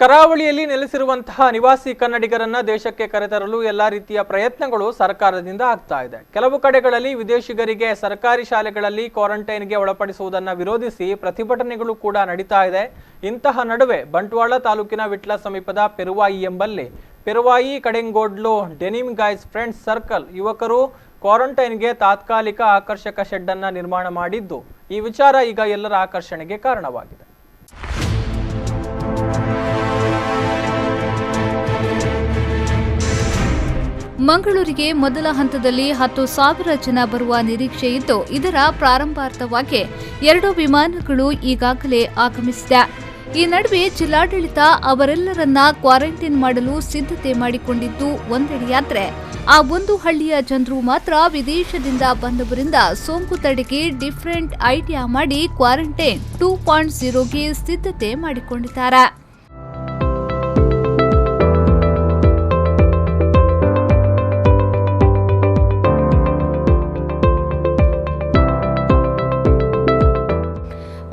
ಕರಾವಳಿಯಲ್ಲಿ ನೆಲೆಸಿರುವಂತಹ ನಿವಾಸಿ ಕನ್ನಡಿಗರನ್ನ ದೇಶಕ್ಕೆ ಕರೆತರಲು ಎಲ್ಲಾ ರೀತಿಯ ಪ್ರಯತ್ನಗಳು ಸರ್ಕಾರದಿಂದ ಆಗ್ತಾ ಇದೆ. ಕೆಲವು ಕಡೆಗಳಲ್ಲಿ ವಿದೇಶಿಗರಿಗೆ ಸರ್ಕಾರಿ ಶಾಲೆಗಳಲ್ಲಿ ಕ್ವಾರಂಟೈನ್ಗೆ ಒಳಪಡಿಸುವುದನ್ನು ವಿರೋಧಿಸಿ ಪ್ರತಿಭಟನೆಗಳು ಕೂಡ ನಡೀತಾ ಇದೆ. ಇಂತಹ ನಡುವೆ ಬಂಟ್ವಾಳ ತಾಲೂಕಿನ ವಿಟ್ಲ ಸಮೀಪದ ಪೆರುವಾಯಿ ಎಂಬಲ್ಲಿ Peruvai Kadengodlu denim guys friends circle ಯುವಕರು ಕ್ವಾರಂಟೈನ್ಗೆ ತಾತ್ಕಾಲಿಕ ಆಕರ್ಷಕ ಶೆಡ್ ಅನ್ನು ನಿರ್ಮಾಣ ಮಾಡಿದ್ದು ಈ ವಿಚಾರ ಈಗ ಎಲ್ಲರ ಆಕರ್ಷಣೆಗೆ ಕಾರಣವಾಗಿದೆ. ಮಂಗಳೂರಿಗೆ ಮೊದಲ ಹಂತದಲ್ಲಿ 10,000 ಜನ ಬರುವ ನಿರೀಕ್ಷೆ ಇದ್ದು, ಇದರ ಪ್ರಾರಂಭಾರ್ಥವಾಗಿ 2 ವಿಮಾನಗಳು ಈಗಾಗಲೇ ಆಗಮಿಸಿದೆ. ಈ ನಡುವೆ ಜಿಲ್ಲಾಡಳಿತ ಅವರೆಲ್ಲರನ್ನ ಕ್ವಾರಂಟೈನ್ ಮಾಡಲು ಸಿದ್ಧತೆ ಮಾಡಿಕೊಂಡಿದ್ದು ಒಂದೆಡೆಯಾದ್ರೆ, ಆ ಒಂದು ಹಳ್ಳಿಯ ಜನರು ಮಾತ್ರ ವಿದೇಶದಿಂದ ಬಂದವರಿಂದ ಸೋಂಕು ತಡೆಗೆ ಡಿಫರೆಂಟ್ ಐಡಿಯಾ ಮಾಡಿ ಕ್ವಾರಂಟೈನ್ 2.0ಗೆ ಸಿದ್ಧತೆ ಮಾಡಿಕೊಂಡಿದ್ದಾರೆ.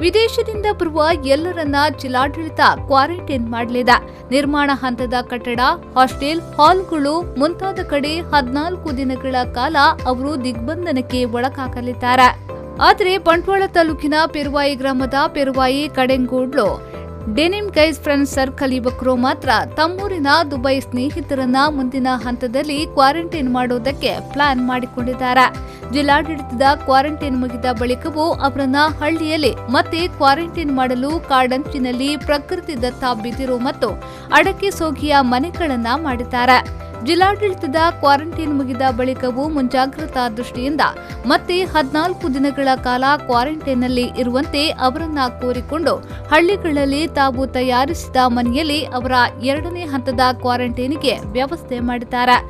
ವಿದೇಶದಿಂದ ಬರುವ ಎಲ್ಲರನ್ನ ಜಿಲ್ಲಾಡಳಿತ ಕ್ವಾರಂಟೈನ್ ಮಾಡಲಿದೆ. ನಿರ್ಮಾಣ ಹಂತದ ಕಟ್ಟಡ, ಹಾಸ್ಟೆಲ್, ಹಾಲ್ಗಳು ಮುಂತಾದ ಕಡೆ 14 ದಿನಗಳ ಕಾಲ ಅವರು ದಿಗ್ಬಂಧನಕ್ಕೆ ಒಳಗಾಗಲಿದ್ದಾರೆ. ಆದರೆ ಬಂಟ್ವಾಳ ತಾಲೂಕಿನ ಪೆರುವಾಯಿ ಗ್ರಾಮದ Peruvai Kadengodlu denim guys friends circle ಯುವಕರು ಮಾತ್ರ ತಮ್ಮೂರಿನ ದುಬೈ ಸ್ನೇಹಿತರನ್ನ ಮುಂದಿನ ಹಂತದಲ್ಲಿ ಕ್ವಾರಂಟೈನ್ ಮಾಡೋದಕ್ಕೆ ಪ್ಲಾನ್ ಮಾಡಿಕೊಂಡಿದ್ದಾರೆ. ಜಿಲ್ಲಾಡಳಿತದ ಕ್ವಾರಂಟೈನ್ ಮುಗಿದ ಬಳಿಕವೂ ಅವರನ್ನ ಹಳ್ಳಿಯಲ್ಲಿ ಮತ್ತೆ ಕ್ವಾರಂಟೈನ್ ಮಾಡಲು ಕಾಡಂಚಿನಲ್ಲಿ ಪ್ರಕೃತಿ ದತ್ತ ಬಿದಿರು ಮತ್ತು ಅಡಕೆ ಸೋಗಿಯ ಮನೆಗಳನ್ನ ಮಾಡಿದ್ದಾರೆ. ಜಿಲ್ಲಾಡಳಿತದ ಕ್ವಾರಂಟೈನ್ ಮುಗಿದ ಬಳಿಕವೂ ಮುಂಜಾಗ್ರತಾ ದೃಷ್ಟಿಯಿಂದ ಮತ್ತೆ 14 ದಿನಗಳ ಕಾಲ ಕ್ವಾರಂಟೈನ್ನಲ್ಲಿ ಇರುವಂತೆ ಅವರನ್ನ ಕೋರಿಕೊಂಡು ಹಳ್ಳಿಗಳಲ್ಲಿ ತಾವು ತಯಾರಿಸಿದ ಮನೆಯಲ್ಲಿ ಅವರ 2ನೇ ಹಂತದ ಕ್ವಾರಂಟೈನ್ಗೆ ವ್ಯವಸ್ಥೆ ಮಾಡಿದ್ದಾರೆ.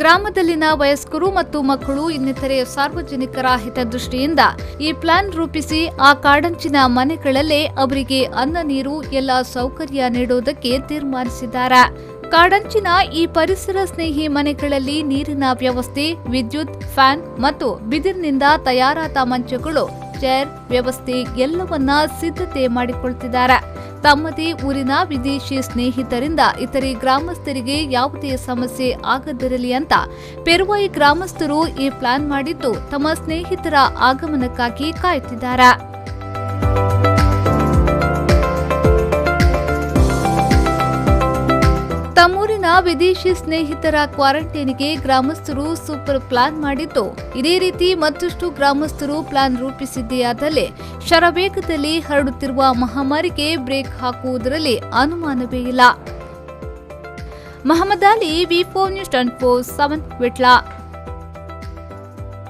ಗ್ರಾಮದಲ್ಲಿನ ವಯಸ್ಕರು ಮತ್ತು ಮಕ್ಕಳು ಇನ್ನಿತರೆ ಸಾರ್ವಜನಿಕರ ಹಿತದೃಷ್ಟಿಯಿಂದ ಈ ಪ್ಲಾನ್ ರೂಪಿಸಿ ಆ ಕಾಡಂಚಿನ ಮನೆಗಳಲ್ಲೇ ಅವರಿಗೆ ಅನ್ನ ನೀರು ಎಲ್ಲ ಸೌಕರ್ಯ ನೀಡುವುದಕ್ಕೆ ತೀರ್ಮಾನಿಸಿದ್ದಾರೆ. ಕಾಡಂಚಿನ ಈ ಪರಿಸರ ಸ್ನೇಹಿ ಮನೆಗಳಲ್ಲಿ ನೀರಿನ ವ್ಯವಸ್ಥೆ, ವಿದ್ಯುತ್, ಫ್ಯಾನ್ ಮತ್ತು ಬಿದಿರಿನಿಂದ ತಯಾರಾದ ಮಂಚಗಳು, ಚೇರ್ ವ್ಯವಸ್ಥೆ ಎಲ್ಲವನ್ನ ಸಿದ್ಧತೆ ಮಾಡಿಕೊಳ್ತಿದ್ದಾರೆ. ತಮ್ಮದೇ ಊರಿನ ವಿದೇಶಿ ಸ್ನೇಹಿತರಿಂದ ಇತರೆ ಗ್ರಾಮಸ್ಥರಿಗೆ ಯಾವುದೇ ಸಮಸ್ಯೆ ಆಗದಿರಲಿ ಅಂತ ಪೆರುವಾಯಿ ಗ್ರಾಮಸ್ಥರು ಈ ಪ್ಲಾನ್ ಮಾಡಿದ್ದು ತಮ್ಮ ಸ್ನೇಹಿತರ ಆಗಮನಕ್ಕಾಗಿ ಕಾಯುತ್ತಿದ್ದಾರೆ. ತಮ್ಮೂರಿನ ವಿದೇಶಿ ಸ್ನೇಹಿತರ ಕ್ವಾರಂಟೈನ್ಗೆ ಗ್ರಾಮಸ್ಥರು ಸೂಪರ್ ಪ್ಲಾನ್ ಮಾಡಿದ್ದು, ಇದೇ ರೀತಿ ಮತ್ತಷ್ಟು ಗ್ರಾಮಸ್ಥರು ಪ್ಲಾನ್ ರೂಪಿಸಿದೆಯಾದಲ್ಲಿ ಶರವೇಗದಲ್ಲಿ ಹರಡುತ್ತಿರುವ ಮಹಾಮಾರಿಗೆ ಬ್ರೇಕ್ ಹಾಕುವುದರಲ್ಲಿ ಅನುಮಾನವೇ ಇಲ್ಲ. ಮಹಮ್ಮದ್ ಅಲಿ, ವಿ4 ನ್ಯೂಸ್ 24/7 ವಿಟ್ಲ.